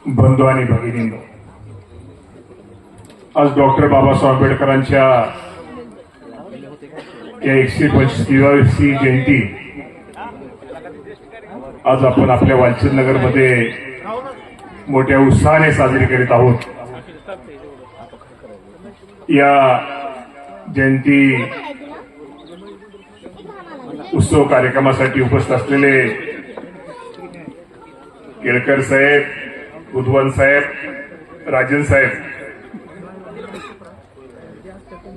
बंधू आणि भगिनींनो, आज डॉक्टर बाबासाहेब आंबेडकरांच्या या 125वी जयंती आज आपण आपल्या वालचंद नगर मध्ये मोठ्या उत्साहाने साजरी करीत आहोत। या जयंती उत्सव कार्यक्रमासाठी उपस्थित असलेले केळकर साहेब, बुधवन साहेब, राजन साहेब,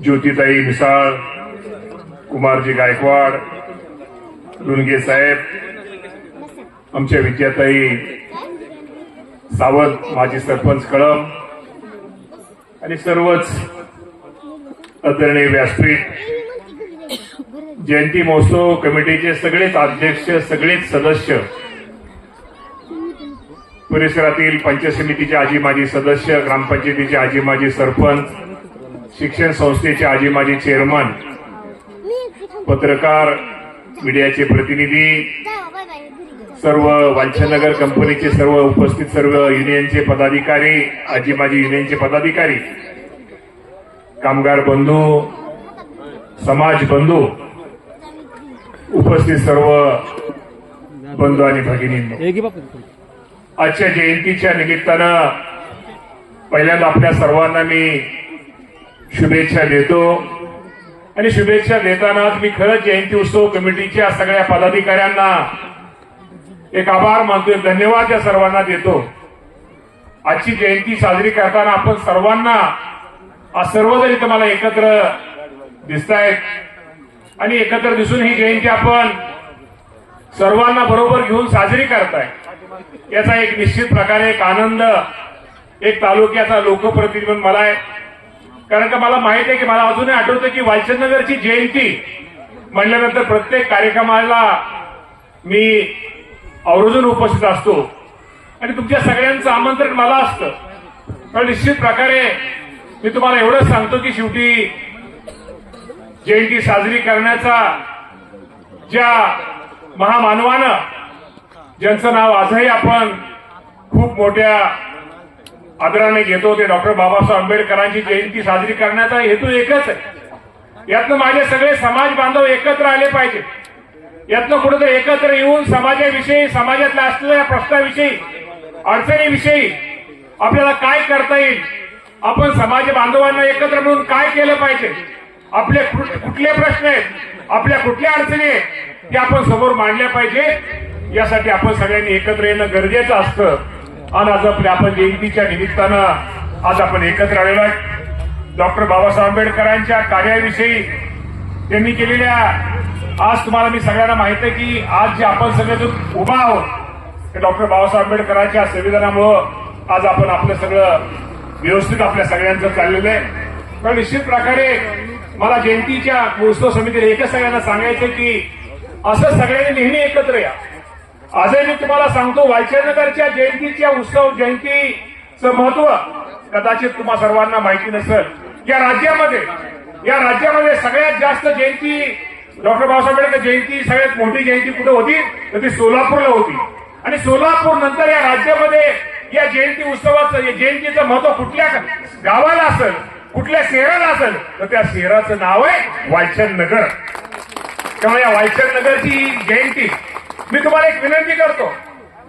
ज्योतिताई मिसाळ, कुमारजी गायकवाड, रुणगे साहेब, आमच्या विद्याताई सावंत, माजी सरपंच कळम आणि सर्वच आदरणीय व्यासपीठ, जयंती महोत्सव कमिटीचे सगळेच अध्यक्ष, सगळेच सदस्य, परिसरातील पंचायत समितीचे आजी माजी सदस्य, ग्रामपंचायतीचे आजी माजी सरपंच, शिक्षण संस्थेचे आजी माजी चेअरमन, पत्रकार, मीडियाचे प्रतिनिधी, सर्व वालचंद नगर कंपनीचे सर्व उपस्थित सर्व युनियनचे पदाधिकारी, आजी माजी युनियनचे पदाधिकारी, कामगार बंधू, समाज बंधू, उपस्थित सर्व बंधू आणि भगिनींनो, आजच्या जयंतीच्या निमित्तानं पहिल्यांदा आपल्या सर्वांना मी शुभेच्छा देतो आणि शुभेच्छा देताना मी खरंच जयंती उत्सव कमिटीच्या सगळ्या पदाधिकाऱ्यांना एक आभार मानतोय, धन्यवाद या सर्वांना देतो। आजची जयंती साजरी करताना आपण सर्वांना आज सर्वजण इथं मला एकत्र दिसतायत आणि एकत्र दिसून ही जयंती आपण सर्वांना बरोबर घेऊन साजरी करताय, याचा एक निश्चित प्रकारे एक आनंद एक तालुक्याचा लोकप्रतिनिधी म्हणून मला आहे। कारण का मला माहित आहे की मला अजूनही आठवतं की वालचंद नगरची जयंती म्हणल्यानंतर प्रत्येक कार्यक्रमाला मी आवर्जून उपस्थित असतो आणि तुमच्या सगळ्यांचं आमंत्रण मला असतं। पण निश्चित प्रकारे मी तुम्हाला एवढंच सांगतो की शेवटी जयंती साजरी करण्याचा ज्या महामानवानं ज्यांचं नाव आजही आपण खूप मोठ्या आदराने घेतो ते डॉक्टर बाबासाहेब आंबेडकरांची जयंती साजरी करण्याचा हेतू एकच आहे। यातनं माझे सगळे समाज बांधव एकत्र आले पाहिजे, यातनं कुठेतरी एकत्र येऊन समाजाविषयी, समाजातल्या असलेल्या प्रश्नाविषयी, अडचणीविषयी आपल्याला काय करता येईल, आपण समाज बांधवांना एकत्र मिळून काय केलं पाहिजे, आपले कुठले प्रश्न आहेत, आपल्या कुठल्या अडचणी आहेत ते आपण समोर मांडल्या पाहिजे। यासाठी आपण सगळ्यांनी एकत्र येणं गरजेचं असतं आणि आज आपण जयंतीच्या निमित्तानं आज आपण एकत्र आलेलो आहे। डॉक्टर बाबासाहेब आंबेडकरांच्या कार्याविषयी त्यांनी केलेल्या, आज तुम्हाला मी सगळ्यांना माहित आहे की आज जे आपण सगळे उभा आहोत ते डॉक्टर बाबासाहेब आंबेडकरांच्या संविधानामुळं आज आपण आपलं सगळं व्यवस्थित आपल्या सगळ्यांचं चाललेलं आहे। पण निश्चित प्रकारे मला जयंतीच्या उत्सव समितीला एकच सगळ्यांना सांगायचं की असं सगळ्यांनी नेहमी एकत्र या। आजही मी तुम्हाला सांगतो, वालचंद नगरच्या जयंतीच्या उत्सव जयंतीचं महत्व कदाचित तुम्हा सर्वांना माहिती नसेल। या राज्यामध्ये सगळ्यात जास्त जयंती डॉक्टर बाबासाहेब आंबेडकर जयंती, सगळ्यात मोठी जयंती कुठे होती तर ती सोलापूरला होती आणि सोलापूर नंतर या राज्यामध्ये या जयंती उत्सवाचं, या जयंतीचं महत्व कुठल्या गावाला असेल, कुठल्या शहराला असेल तर त्या शहराचं नाव आहे वालचंद नगर। त्यामुळे या वालचंद नगरची जयंती मी तुम्हाला एक विनंती करतो,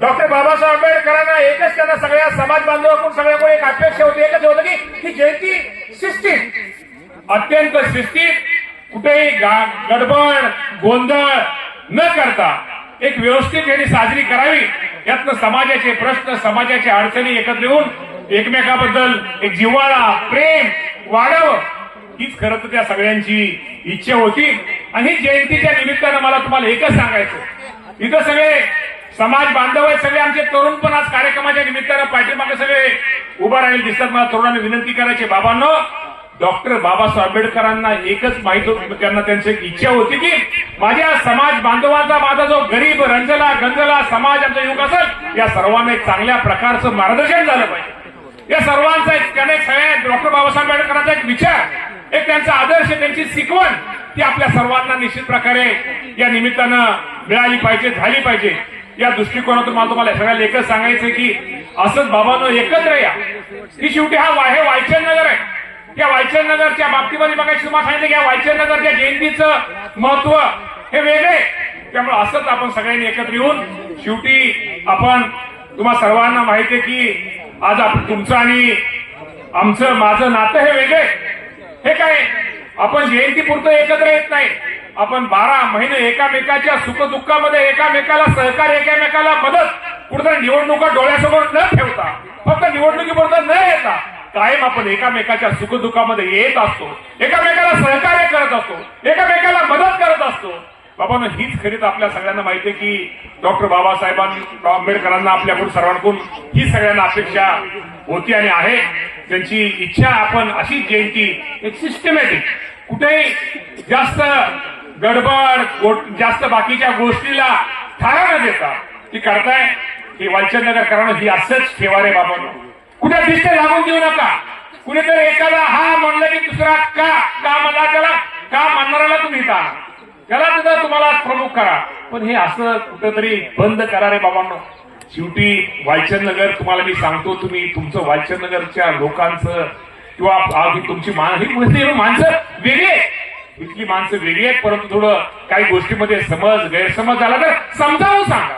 डॉक्टर बाबासाहेब आंबेडकरांना एकच त्यांना सगळ्या समाज बांधवांकडून सगळ्याकडे एक अपेक्षा होती, एकच होतं की ही जयंती शिस्तीत, अत्यंत शिस्तीत, कुठेही गडबड गोंधळ न करता एक व्यवस्थित यांनी साजरी करावी। यातनं समाजाचे प्रश्न, समाजाच्या अडचणी एकत्र येऊन एकमेकाबद्दल एक जिव्हाळा, प्रेम वाढावं, हीच खरं तर त्या सगळ्यांची इच्छा होती। आणि ही जयंतीच्या निमित्तानं मला तुम्हाला एकच सांगायचं, इथं सगळे समाज बांधव आहेत, सगळे आमचे तरुण पण आज कार्यक्रमाच्या निमित्तानं पाठीमागे सगळे उभा राहिले दिसतात। मला तरुणांना विनंती करायची, बाबांनो, डॉक्टर बाबासाहेब आंबेडकरांना एकच माहित होतं, त्यांना त्यांची एक इच्छा होती की माझ्या समाज बांधवांचा, माझा जो गरीब रंजला गंजला समाज आमचा युवक असेल, या सर्वांना एक चांगल्या प्रकारचं मार्गदर्शन झालं पाहिजे। या सर्वांचा एक त्याने सगळ्या डॉक्टर बाबासाहेब आंबेडकरांचा एक विचार, एक त्यांचा आदर्श, त्यांची शिकवण ती आपल्या सर्वांना निश्चित प्रकारे या निमित्तानं मिळाली पाहिजे, झाली पाहिजे। या दृष्टिकोनातून मला तुम्हाला सगळ्याला एकच सांगायचं की असंच बाबांनो एकत्र या की शेवटी हे वायचंद नगर आहे। या वायचंद नगरच्या बाबतीमध्ये बघायचं तुम्हाला सांगितलं की या वायचंद नगरच्या जयंतीचं महत्व हे वेगळे, त्यामुळे असंच आपण सगळ्यांनी एकत्र येऊन शेवटी आपण तुम्हा सर्वांना माहिती आहे की आज तुमचं आणि आमचं माझं नातं हे वेगळे। हे काय आपण जयंतीपुरतं एकत्र येत नाही, आपण 12 महिने एकामेकाच्या सुखदुःखामध्ये एकामेकाला सहकार्य, एकामेकाला मदत, कुठेतरी निवडणुका डोळ्यासमोर न ठेवता, फक्त निवडणुकीपुरतं न येता कायम आपण एकामेकाच्या सुखदुःखामध्ये येत असतो, एकामेकाला सहकार्य करत असतो, एकामेकाला मदत करत असतो। बाबांनो हीच खरीच आपल्या सगळ्यांना माहिती आहे की डॉक्टर बाबासाहेबांना आंबेडकरांना आपल्याकडून सर्वांकडून ही सगळ्यांना अपेक्षा होती आणि आहे। त्यांची इच्छा आपण अशी जयंती एक सिस्टमॅटिक, कुठेही जास्त गडबड जास्त बाकीच्या गोष्टीला थारा न देता ती करताय। ही वायचंद नगर करणं ही असंच ठेवा रे बाबांनो, कुठे दिसते लागून देऊ नका। कुणीतरी एखादा हा म्हणलं की दुसरा का म्हणला, त्याला का म्हणणाऱ्याला तुम्ही का त्याला तिथं तुम्हाला प्रमुख करा, पण हे असं कुठंतरी बंद करा रे बाबांनो। शेवटी वायचंद नगर तुम्हाला मी सांगतो, तुम्ही तुमचं वायचंद नगरच्या लोकांचं किंवा तुमची माणसं वेगळी आहेत, इथली माणसं वेगळी आहेत, परंतु थोडं काही गोष्टीमध्ये गैरसमज झाला तर समजावून सांगा,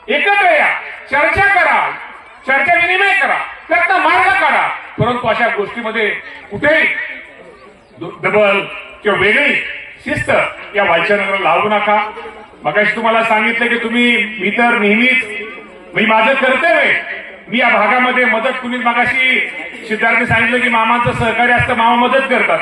एकत्र या, चर्चा करा, चर्चा विनिमय करा, त्यातनं मार्ग काढा, परंतु अशा गोष्टीमध्ये कुठेही डबल किंवा वेगळी शिस्त या वायचंद नगरला लावू नका। मगाशी तुम्हाला सांगितलं की मी तर नेहमीच माझं कर्तव्य, मी या भागामध्ये मदत, कुणी मगाशी सिद्धार्थने सांगितलं की मामांचं सहकार्य असतं, मामा मदत करतात,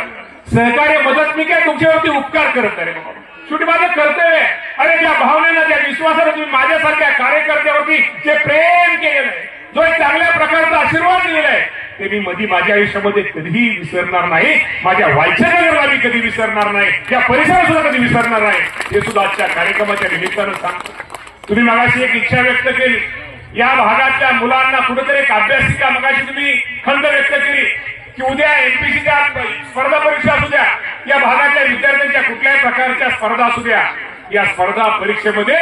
सहकार्य मदत मी काय तुमच्यावरती उपकार करत रे बाबा, शेवटी माझं कर्तव्य आहे। अरे ज्या भावनेनं ज्या विश्वासानं तुम्ही माझ्यासारख्या कार्यकर्त्यावरती जे प्रेम केलेलं आहे, जो एक चांगल्या प्रकारचा आशीर्वाद दिलेला आहे, ते मी मध्ये माझ्या आयुष्यामध्ये कधीही विसरणार नाही, माझ्या वायचंद नगरला मी कधी विसरणार नाही, त्या परिसरात सुद्धा कधी विसरणार नाही, हे सुद्धा आजच्या कार्यक्रमाच्या निमित्तानं सांगतो। तुम्ही मगाशी एक इच्छा व्यक्त केली, या भागातल्या मुलांना कुठेतरी एक अभ्यासिका, मगाशी तुम्ही खंत व्यक्त केली की उद्या एमपीसीच्या स्पर्धा परीक्षा असू द्या, या भागातल्या विद्यार्थ्यांच्या कुठल्याही प्रकारच्या स्पर्धा असू द्या, या स्पर्धा परीक्षेमध्ये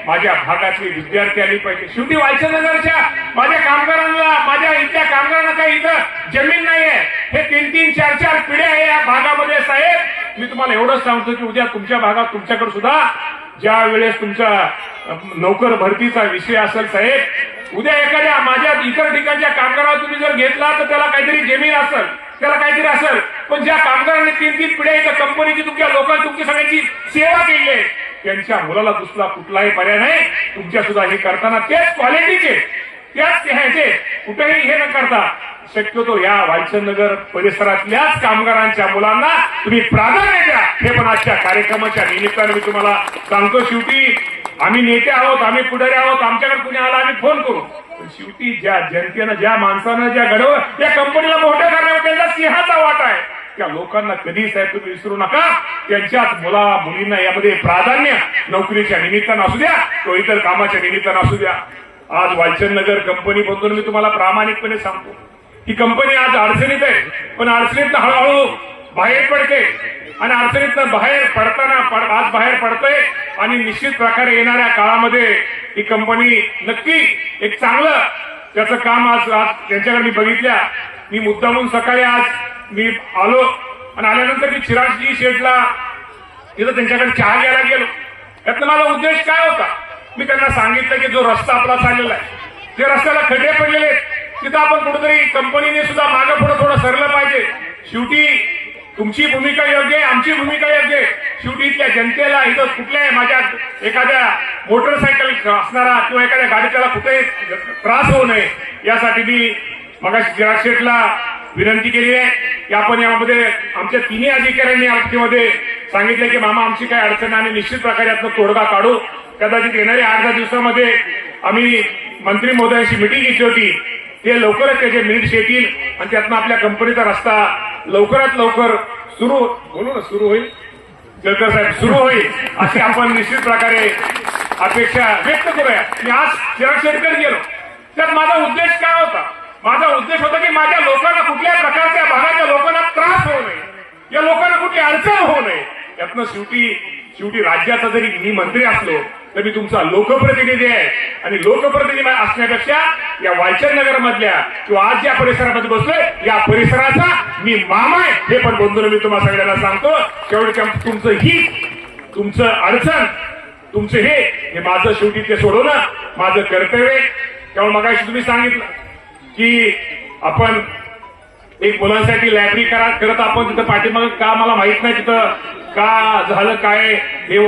माझ्या भागातले विद्यार्थी आले पाहिजे। शेवटी वायचंद नगरच्या माझ्या कामगारांना, माझ्या इथल्या कामगारांना काही इथं जमीन नाहीये, हे 3-3, 4-4 पिढ्या आहे या भागामध्ये साहेब। मी तुम्हाला एवढंच सांगतो की उद्या तुमच्या भागात तुमच्याकडे सुद्धा ज्या वेळेस तुमच्या नोकर भरतीचा विषय असेल साहेब, उद्या एखाद्या माझ्या इतर ठिकाणच्या कामगाराला तुम्ही जर घेतला तर त्याला काहीतरी जमीन असेल, त्याला काहीतरी असेल, पण ज्या कामगारांनी 3-3 पिढ्या इथं कंपनीची तुमच्या लोकांची तुमची सगळ्यांची सेवा केली आहे, त्यांच्या मुलाला दुसरा कुठलाही पर्याय नाही। तुमच्या सुद्धा हे करताना त्याच क्वालिटीचे, त्याच ह्याचे कुठेही हे न करता शक्यतो या वायचंद नगर परिसरातल्याच कामगारांच्या मुलांना तुम्ही प्राधान्य द्या, हे पण आजच्या कार्यक्रमाच्या निमित्ताने मी तुम्हाला सांगतो। शेवटी आम्ही नेते आहोत, आम्ही पुढारी आहोत, आमच्याकडे कुणी आला आम्ही फोन करू, पण शेवटी ज्या जनतेनं, ज्या माणसानं, ज्या घडवं त्या कंपनीला मोठ्या करण्यामध्ये त्यांचा सिंहाचा वाटा आहे, त्या लोकांना कधी साहेब तुम्ही विसरू नका, त्यांच्याच मुला मुलींना यामध्ये प्राधान्य, नोकरीच्या निमित्तानं असू द्या किंवा इतर कामाच्या निमित्तानं असू द्या। आज वायचंद नगर कंपनी बद्दल मी तुम्हाला प्रामाणिकपणे सांगतो, ही कंपनी आज अडचणीत आहे, पण अडचणीतनं हळूहळू बाहेर पडते आणि अडचणीतनं बाहेर पडताना आज बाहेर पडतोय आणि निश्चित प्रकारे येणाऱ्या काळामध्ये ही कंपनी नक्की एक चांगलं त्याचं काम आज त्यांच्याकडे मी बघितल्या। मी मुद्दामून सकाळी आज मी आलो आणि आल्यानंतर मी चिरागजी शेठला तिथं त्यांच्याकडे चहा घ्यायला गेलो। यातनं माझा उद्देश काय होता, मी त्यांना सांगितलं की जो रस्ता आपला चाललेला आहे, जे रस्त्याला खड्डे पडलेले आहेत, तिथं आपण कुठेतरी कंपनीने सुद्धा मागे पुढे थोडं सरलं पाहिजे। शेवटी तुमची भूमिका योग्य आहे, आमची भूमिका योग्य आहे, शेवटी इथल्या जनतेला इथं कुठल्याही माझ्या एखाद्या मोटरसायकल असणारा किंवा एखाद्या गाडी त्याला कुठेही त्रास होऊ नये यासाठी मी मगाशी चिराग शेठला विनंती केली आहे की आपण यामध्ये आमच्या तिन्ही अधिकाऱ्यांनी यामध्ये सांगितलं की मामा आमची काय अडचण आणि निश्चित प्रकारे यातनं तोडगा काढू। कदाचित येणाऱ्या 8-10 दिवसामध्ये आम्ही मंत्री महोदयांची मिटिंग घेतली होती, ते लवकरच त्याचे मिनिट्स येतील आणि त्यातनं आपल्या कंपनीचा रस्ता लवकरात लवकर सुरू होईल, जळकर साहेब सुरू होईल अशी आपण निश्चित प्रकारे अपेक्षा व्यक्त करूया। मी आज चिराग शेठकडे गेलो, त्यात माझा उद्देश काय होता, माझा उद्देश होता की माझ्या लोकांना कुठल्या प्रकारच्या भागाच्या लोकांना त्रास होऊ नये, या लोकांना कुठली अडचण होऊ नये। यातनं शेवटी राज्याचा जरी मी मंत्री असलो तर मी तुमचा लोकप्रतिनिधी आहे आणि लोकप्रतिनिधी असण्यापेक्षा या वालचंद नगर मधल्या किंवा आज या परिसरामध्ये बसलोय या परिसराचा मी मामा आहे हे पण बंधून मी तुम्हाला सगळ्यांना सांगतो. शेवटी तुमचं हित, तुमचं अडचण, तुमचं हे माझं शेवटी ते सोडवणं माझं कर्तव्य आहे. त्यामुळे मगाशी तुम्ही सांगितलं की आपण एक मुलांसाठी लायब्ररी करत आपण तिथं पाठीमाग का मला माहित नाही तिथं का झालं काय हे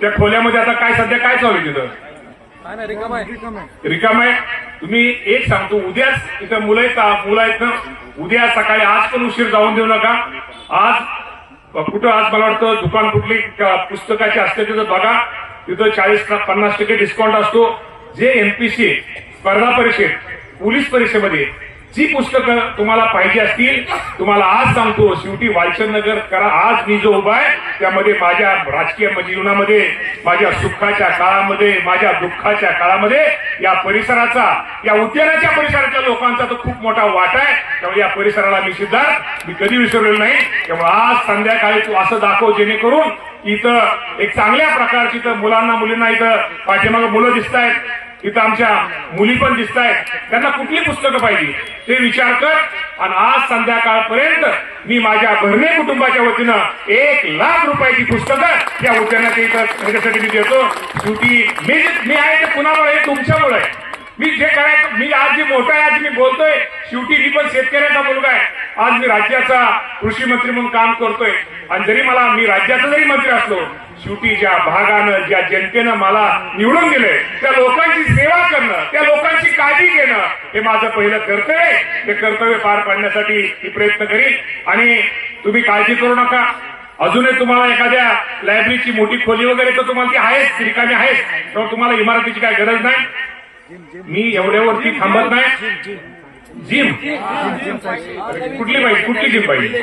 त्या खोल्यामध्ये आता काय सध्या काय चालू आहे तिथं रिकाम आहे. तुम्ही एक सांगतो उद्याच तिथं मुलं आहेत ना उद्या सकाळी आज पण उशीर जाऊन देऊ नका. आज कुठं आज मला वाटतं दुकान कुठली पुस्तकाची असते तिथं बघा तिथं 40-50% डिस्काउंट असतो. जे एमपीसी स्पर्धा परीक्षेत पोलीस परीक्षेमध्ये जी पुस्तकं तुम्हाला पाहिजे असतील तुम्हाला आज सांगतो शेवटी वालचंद नगर करा. आज मी जो उभा आहे त्यामध्ये माझ्या राजकीय जीवनामध्ये माझ्या सुखाच्या काळामध्ये माझ्या दुःखाच्या काळामध्ये या परिसराचा या उद्यानाच्या परिसराच्या लोकांचा तो खूप मोठा वाटा आहे. त्यामुळे या परिसराला मी सिद्धार्थ मी कधी विसरलेलो नाही. त्यामुळे आज संध्याकाळी तू असं दाखव जेणेकरून इथं एक चांगल्या प्रकारची इथं मुलांना मुलींना इथं पाठीमागं मुलं दिसत आहेत, इथं आमच्या मुली पण दिसत आहेत, त्यांना कुठली पुस्तकं पाहिजे ते विचार कर. आणि आज संध्याकाळपर्यंत मी माझ्या भरणे कुटुंबाच्या वतीनं 1 लाख रुपयाची पुस्तकं या उद्यानाच्या इथं त्याच्यासाठी मी देतो. शेवटी मी आहे ते कुणामुळे हे तुमच्यामुळे आहे. मी जे करायचं मी आज जे मोठा आहे आज मी बोलतोय शेवटी मी पण शेतकऱ्याचा मुलगा आहे. आज मी राज्याचा कृषी मंत्री म्हणून काम करतोय आणि जरी मी राज्याचा जरी मंत्री असलो शेवटी ज्या भागानं ज्या जनतेनं मला निवडून दिलंय त्या लोकांची सेवा करणं त्या लोकांची काळजी घेणं हे माझं पहिलं कर्तव्य आहे. ते कर्तव्य पार पाडण्यासाठी मी प्रयत्न करीन आणि तुम्ही काळजी करू नका. अजूनही तुम्हाला एखाद्या लायब्ररीची मोठी खोली वगैरे तर तुम्हाला ती आहेच रिकामी आहेच तर तुम्हाला इमारतीची काय गरज नाही. मी एवढ्यावरती थांबत नाही. जिम कुठली पाहिजे कुठली जिम पाहिजे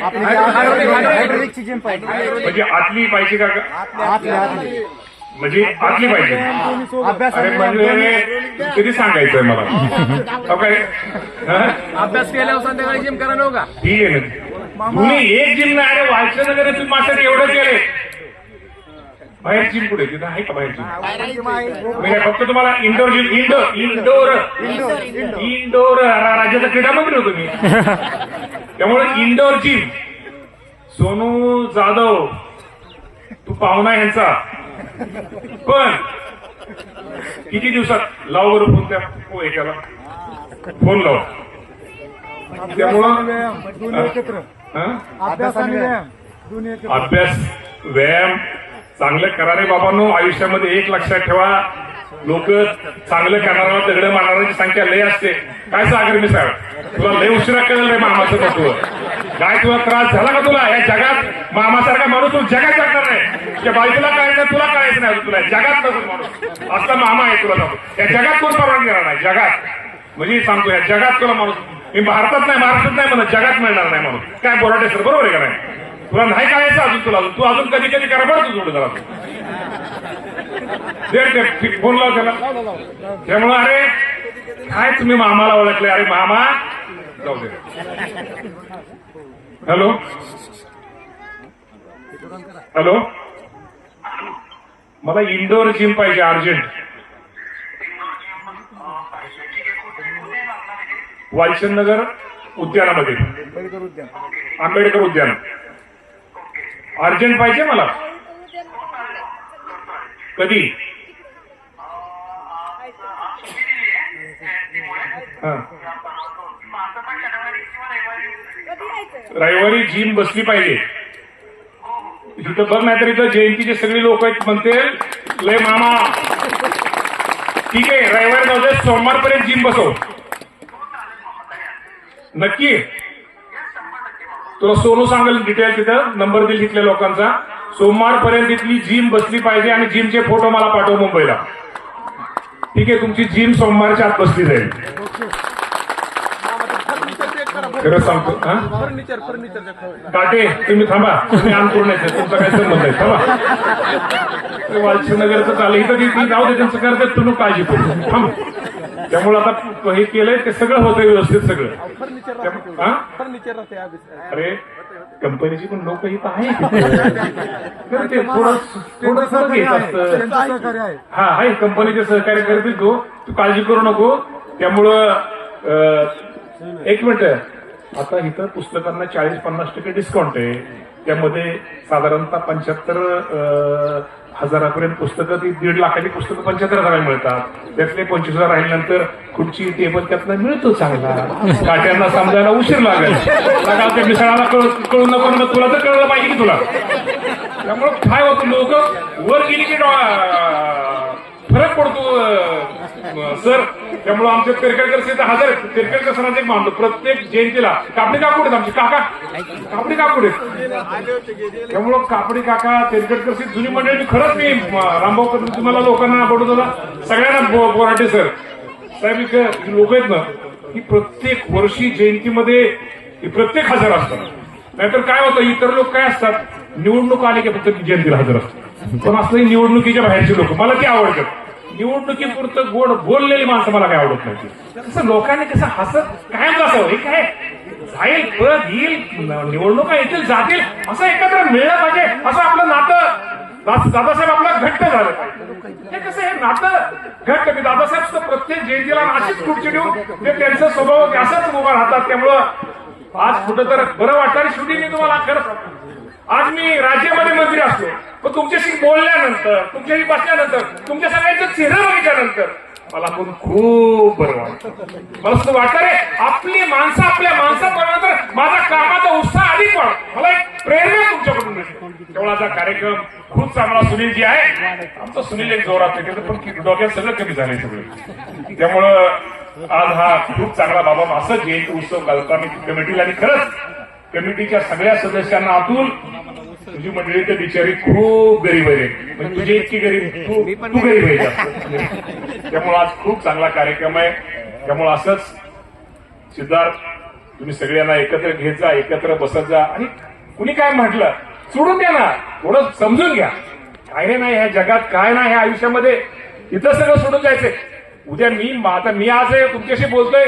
म्हणजे आतली पाहिजे का म्हणजे आतली पाहिजे अरे म्हणजे कधी सांगायचंय मला काय अभ्यास केल्यावर संध्याकाळी जिम करा नव्हता ठीक आहे ना तुम्ही एक जिम नाही अरे वालचंद नगर तुम्ही माझ्यासाठी एवढं केले बाहेर जिम कुठे तिथं आहे का बाहेर जिम फक्त तुम्हाला इंडोर जिम इंडोर राज्याचा क्रीडा मंत्री होतो मी त्यामुळे इंडोर जिम सोनू जाधव तू पाहुणा ह्यांचा पण किती दिवसात लाव बरं फोन त्या एकाला फोन लाव त्यामुळं अभ्यास व्यायाम चांगलं करा रे बाबांनो. आयुष्यामध्ये एक लक्षात ठेवा लोक चांगलं करणारा दगड मारणाऱ्यांची संख्या लय असते. काय सागर मी साहेब तुला लय उशिरा कळलं रे मामाचं तत्व काय तुला त्रास झाला का तुला या जगात मामासारखा माणूस तू जगात जगणार नाही. त्या बायकोला कळायचं तुला कळायचं नाही तुला जगात नसून माणूस असला मामा आहे तुला सांगतो. या जगात कोण परवानगी देणार नाही जगात म्हणजे सांगतो या जगात तुला माणूस मी भारतात नाही महाराष्ट्रात नाही म्हणत जगात मिळणार नाही म्हणून काय बोराटे सर बरोबर आहे का नाही. तुला नाही कळायचं अजून तुला तू अजून कधी कधी करा बरं तू थोडं जरा फोन लाव त्याला. त्यामुळं अरे काय तुम्ही मामाला ओळखले अरे मामा जाऊ दे. हॅलो हॅलो मला इंडोर जिम पाहिजे अर्जंट. वालचंद नगर उद्यानामध्ये आंबेडकर उद्यान अर्जंट पाहिजे मला. कधी रविवारी जिम बसली पाहिजे इथं बघ नाही तर इथं जयंतीचे सगळे लोक आहेत म्हणते लय मामा ठीक आहे रविवारी जाऊ दे सोमवारपर्यंत जिम बसव नक्की. तुला सोनू सांगेल डिटेल तिथं नंबर देईल तिथल्या लोकांचा. सोमवारपर्यंत इथली जिम बसली पाहिजे आणि जिमचे फोटो मला पाठव मुंबईला. ठीक आहे तुमची जिम सोमवारच्या आत बसली जाईल. खरं सांगतो काटे तुम्ही थांबा तुम्ही आम पूर्ण तुमचा काय संबंध आहे थांबा. वालचंद नगरचं चालू इथं जाऊ दे त्यांचं करतात तुम्ही काळजी करू थांब. त्यामुळे आता हे केलंय ते सगळं होतंय व्यवस्थित सगळं. अरे कंपनीची पण लोक इथं आहेत तर ते थोडं घेत असतं. हा आहे कंपनीचे सहकार्य करतील तू काळजी करू नको. त्यामुळं एक मिनिट, आता इथं पुस्तकांना 40-50% डिस्काउंट आहे. त्यामध्ये साधारणतः 75,000 पुस्तकं, ती 1.5 लाखाची पुस्तकं 75,000 मिळतात. त्यातले 25,000 राहिल्यानंतर खुर्ची टेबल त्यातनं मिळतो चांगला. काट्यांना समजायला उशीर लागेल. त्या मिसळाला कळून नको ना, तुला तर कळलं पाहिजे की तुला. त्यामुळे काय होतं, लोक वर गेली की फरक पडतो सर. त्यामुळे आमच्या तेरखेडकर हजर तेरखेडकर सरांचे एक मानतो प्रत्येक जयंतीला. कापडी काकुड आमचे काका, कापडी काकुड. त्यामुळं कापडी काका तेरखेडकर जुनी मंडळी. खरंच मी रामभाऊ तुम्हाला लोकांना बडोदाला सगळ्यांना बोराटे सर साहेब लोक आहेत ना की प्रत्येक वर्षी जयंतीमध्ये प्रत्येक हजर असतात. नाहीतर काय होतं, इतर लोक काय असतात, निवडणूक आली की फक्त जयंतीला हजर असतात. पण असं निवडणुकीच्या बाहेरचे लोक मला ते आवडतात. निवडणुकीपुरतं गोड बोललेली माणसं मला काय आवडत नाही. तसं लोकांनी कसं हसत कायम असावं, हे काय जाईल परत येईल, निवडणुका येतील जातील, असं एकत्र मिळलं पाहिजे. असं आपलं नातं दादासाहेब आपलं घट्ट झालं पाहिजे. हे कसं हे नातं घट्ट की दादासाहेब प्रत्येक जयंतीला अशीच खुर्ची देऊन ते त्यांचा स्वभाव असाच उभा राहतात. त्यामुळं आज कुठं तर बरं वाटतं. आणि शेवटी मी तुम्हाला खरं, आज मी राज्यामध्ये मंत्री असतो, पण तुमच्याशी बोलल्यानंतर, तुमच्याशी बसल्यानंतर, तुमच्या सगळ्यांचं चेहरा बघितल्यानंतर मला पण खूप बरं वाटतं. मला सुद्धा वाटतं रे, आपली माणसं आपल्या माणसापर्यंत माझा कामाचा उत्साह अधिक वाढतो. मला एक प्रेरणा तुमच्याकडून मिळते. तेवढा हा कार्यक्रम खूप चांगला. सुनीलजी आहे आमचा, सुनील एक जोरात आहे, पण डोक्यात सगळं कमी झालंय सगळं. त्यामुळं आज हा खूप चांगला बाबा असं जयंती उत्सव घालतो कमिटीला. आणि खरंच कमिटीच्या सगळ्या सदस्यांना अतुल, तुझी मंडळी तर बिचारी खूप गरीब आहे, म्हणजे तुझी इतकी गरीब, तू गरीब आहे जास्त. त्यामुळे आज खूप चांगला कार्यक्रम आहे. त्यामुळे असंच सिद्धार्थ तुम्ही सगळ्यांना एकत्र घेत जा, एकत्र बसत जा. आणि कुणी काय म्हटलं सोडून द्या ना, थोडं समजून घ्या. काय नाही ह्या जगात, काय नाही ह्या आयुष्यामध्ये, इथं सगळं सोडून जायचंय. उद्या मी आज तुमच्याशी बोलतोय,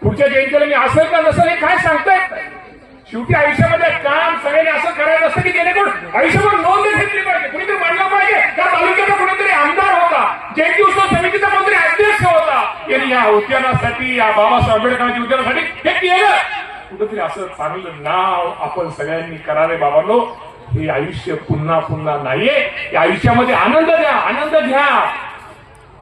पुढच्या जयंतीला मी असेल का नसेल हे काय सांगताय. शेवटी आयुष्यामध्ये काम सगळ्यांनी असं करायचं असतं की जेणेकरून आयुष्यावर नोंद घेतली पाहिजे. कुणीतरी म्हणलं पाहिजे त्या तालुक्याचा कुणीतरी आमदार होता, जयंती उत्सव समितीचा कोणतरी अध्यक्ष होता, यांनी या उद्यानासाठी, या बाबासाहेब आंबेडकरांच्या उद्यानासाठी हे केलं. कुठंतरी असं चांगलं नाव आपण सगळ्यांनी करावे बाबांनो. हे आयुष्य पुन्हा पुन्हा नाहीये. या आयुष्यामध्ये आनंद द्या, आनंद घ्या.